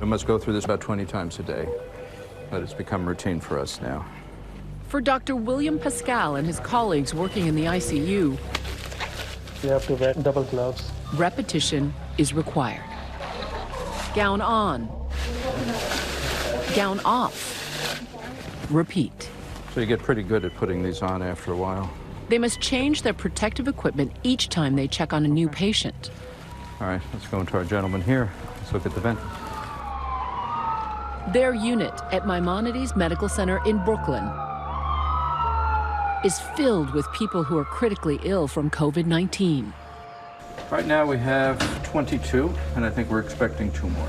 must go through this about 20 times a day, but it's become routine for us now. For Dr. William Pascal and his colleagues working in the ICU, you have to wear double gloves. Repetition is required. Gown on, gown off, repeat. So you get pretty good at putting these on after a while. They must change their protective equipment each time they check on a new patient. All right, let's go into our gentleman here. Let's look at the vent. Their unit at Maimonides Medical Center in Brooklyn is filled with people who are critically ill from COVID-19. Right now we have 22, and I think we're expecting 2 more.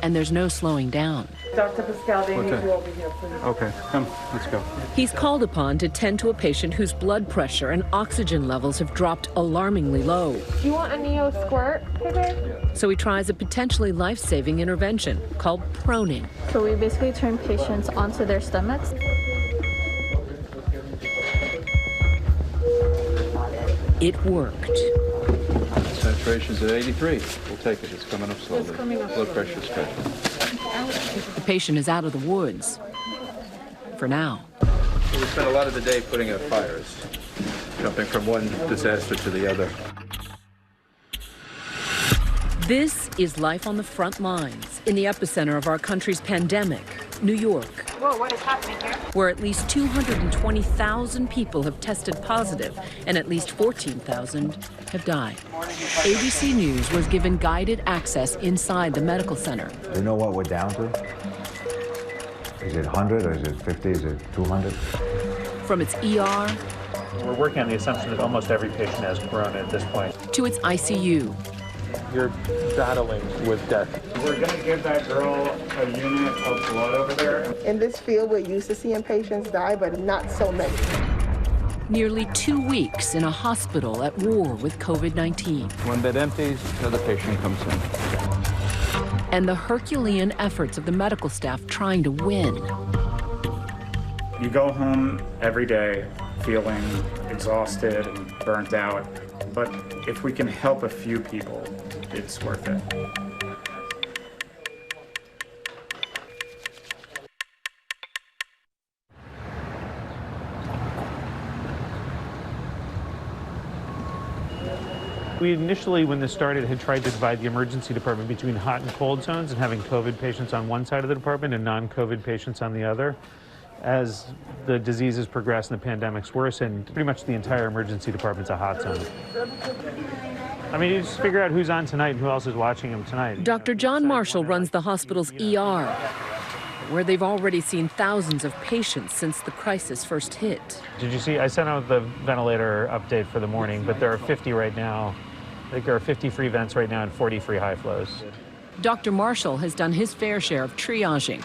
And there's no slowing down. Dr. Pascal, they need you over here, please. Okay, come, let's go. He's called upon to tend to a patient whose blood pressure and oxygen levels have dropped alarmingly low. Do you want a neo squirt, baby? So he tries a potentially life-saving intervention called proning. So we basically turn patients onto their stomachs. It worked. Saturation's at 83. We'll take it. It's coming up slowly. It's coming up Blood pressure's good. The patient is out of the woods. For now. We spent a lot of the day putting out fires, jumping from one disaster to the other. This is life on the front lines in the epicenter of our country's pandemic, New York. Whoa, what is happening here? Where at least 220,000 people have tested positive and at least 14,000 have died. ABC News was given guided access inside the medical center. Do you know what we're down to? Is it 100 or is it 50? Is it 200? From its ER. We're working on the assumption that almost every patient has corona at this point. To its ICU. You're battling with death. We're going to give that girl a unit of blood over there. In this field, we're used to seeing patients die, but not so many. Nearly 2 weeks in a hospital at war with COVID-19. One bed empties, another patient comes in. And the Herculean efforts of the medical staff trying to win. You go home every day feeling exhausted and burnt out, but if we can help a few people, it's worth it. We initially, when this started, had tried to divide the emergency department between hot and cold zones and having COVID patients on one side of the department and non-COVID patients on the other. As the diseases progress and the pandemics worsen, pretty much the entire emergency department's a hot zone. I mean, you just figure out who's on tonight and who else is watching them tonight. Dr. John Marshall runs the hospital's ER, where they've already seen thousands of patients since the crisis first hit. Did you see, I sent out the ventilator update for the morning, but there are 50 right now. I think there are 50 free vents right now and 40 free high flows. Dr. Marshall has done his fair share of triaging.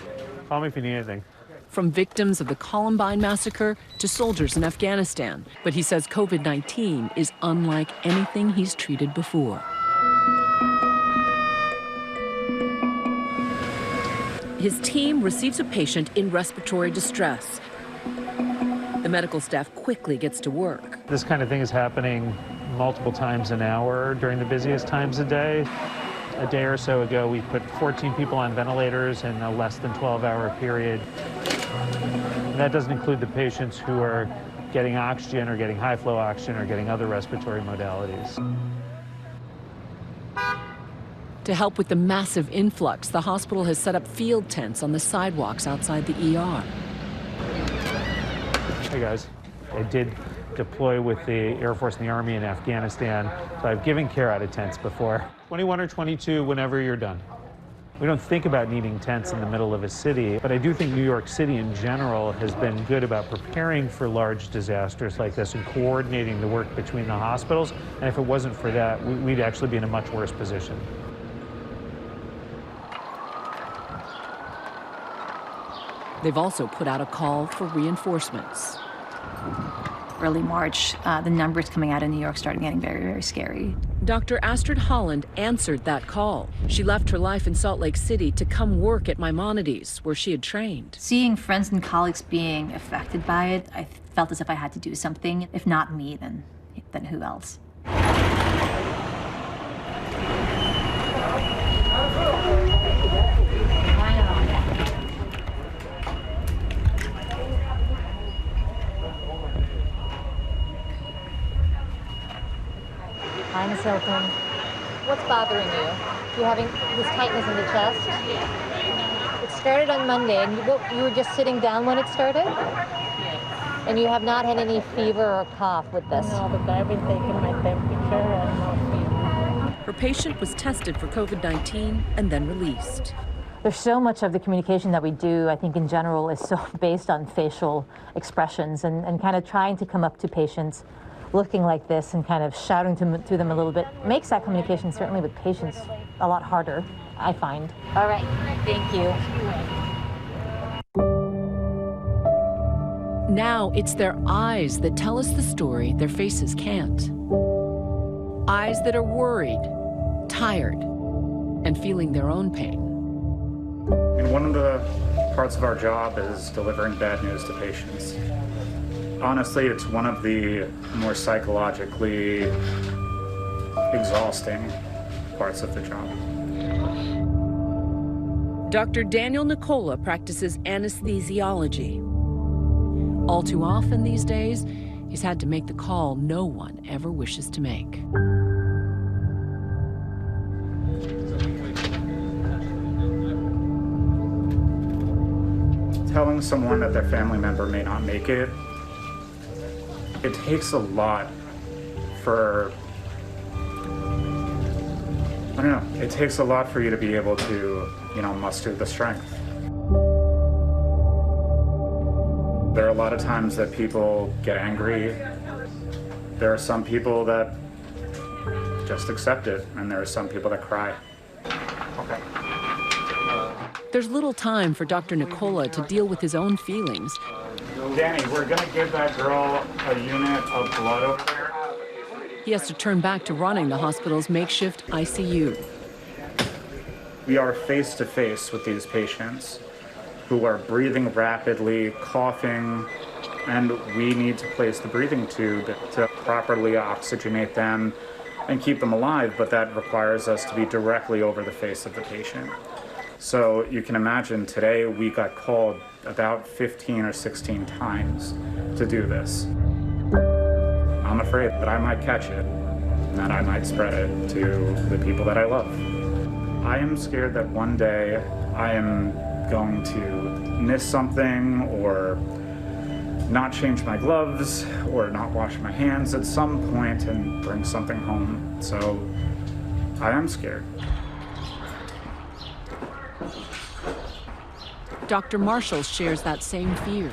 Call me if you need anything. From victims of the Columbine massacre to soldiers in Afghanistan. But he says COVID-19 is unlike anything he's treated before. His team receives a patient in respiratory distress. The medical staff quickly gets to work. This kind of thing is happening multiple times an hour during the busiest times a day. A day or so ago, we put 14 people on ventilators in a less than 12-hour period. And that doesn't include the patients who are getting oxygen or getting high-flow oxygen or getting other respiratory modalities. To help with the massive influx, the hospital has set up field tents on the sidewalks outside the ER. Hey guys, I did deploy with the Air Force and the Army in Afghanistan, so I've given care out of tents before. 21 or 22, whenever you're done. We don't think about needing tents in the middle of a city, but I do think New York City in general has been good about preparing for large disasters like this and coordinating the work between the hospitals. And if it wasn't for that, we'd actually be in a much worse position. They've also put out a call for reinforcements. Early March, the numbers coming out of New York started getting very, very scary. Dr. Astrid Holland answered that call. She left her life in Salt Lake City to come work at Maimonides, where she had trained. Seeing friends and colleagues being affected by it, I felt as if I had to do something. If not me, then who else? Hi, Miss Hilton. What's bothering you? You having this tightness in the chest? It started on Monday, and you were just sitting down when it started? And you have not had any fever or cough with this? No, but I've been taking my temperature and no fever. Her patient was tested for COVID-19 and then released. There's so much of the communication that we do, I think in general, is so based on facial expressions and kind of trying to come up to patients looking like this and kind of shouting to them a little bit makes that communication, certainly with patients, a lot harder, I find. All right, thank you. Now it's their eyes that tell us the story their faces can't. Eyes that are worried, tired, and feeling their own pain. And one of the parts of our job is delivering bad news to patients. Honestly, it's one of the more psychologically exhausting parts of the job. Dr. Daniel Nicola practices anesthesiology. All too often these days, he's had to make the call no one ever wishes to make. Telling someone that their family member may not make it, it takes a lot for, I don't know, it takes a lot for you to be able to, muster the strength. There are a lot of times that people get angry. There are some people that just accept it, and there are some people that cry. Okay. There's little time for Dr. Nicola to deal with his own feelings. Danny, we're gonna give that girl a unit of blood over there. He has to turn back to running the hospital's makeshift ICU. We are face to face with these patients who are breathing rapidly, coughing, and we need to place the breathing tube to properly oxygenate them and keep them alive, but that requires us to be directly over the face of the patient. So you can imagine today we got called about 15 or 16 times to do this. I'm afraid that I might catch it and that I might spread it to the people that I love. I am scared that one day I am going to miss something or not change my gloves or not wash my hands at some point and bring something home. So I am scared. Dr. Marshall shares that same fear.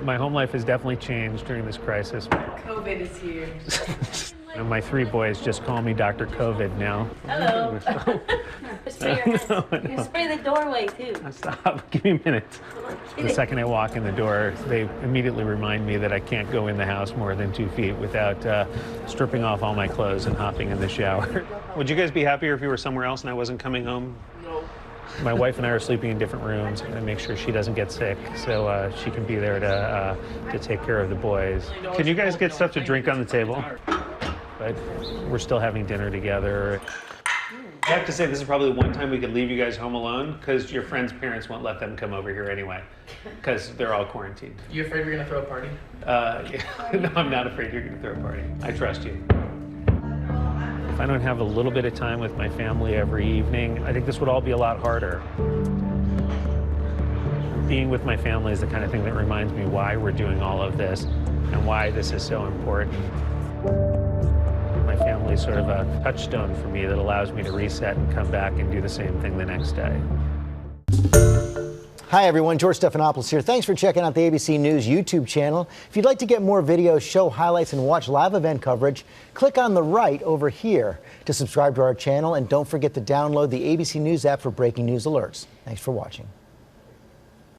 My home life has definitely changed during this crisis. COVID is here. And my 3 boys just call me Dr. COVID now. Hello. Spray your hands. You can spray the doorway too. Stop. Give me a minute. The second I walk in the door, they immediately remind me that I can't go in the house more than 2 feet without stripping off all my clothes and hopping in the shower. Would you guys be happier if you were somewhere else and I wasn't coming home? No. My wife and I are sleeping in different rooms and make sure she doesn't get sick, so she can be there to take care of the boys. Can you guys get stuff to drink on the table? But we're still having dinner together. I have to say, this is probably the one time we could leave you guys home alone, because your friends' parents won't let them come over here anyway, because they're all quarantined. You afraid we're gonna throw a party? Yeah. No, I'm not afraid you're gonna throw a party. I trust you. If I don't have a little bit of time with my family every evening, I think this would all be a lot harder. Being with my family is the kind of thing that reminds me why we're doing all of this and why this is so important. My family is sort of a touchstone for me that allows me to reset and come back and do the same thing the next day. Hi everyone, George Stephanopoulos here. Thanks for checking out the ABC News YouTube channel. If you'd like to get more videos, show highlights, and watch live event coverage, click on the right over here to subscribe to our channel, and don't forget to download the ABC News app for breaking news alerts. Thanks for watching.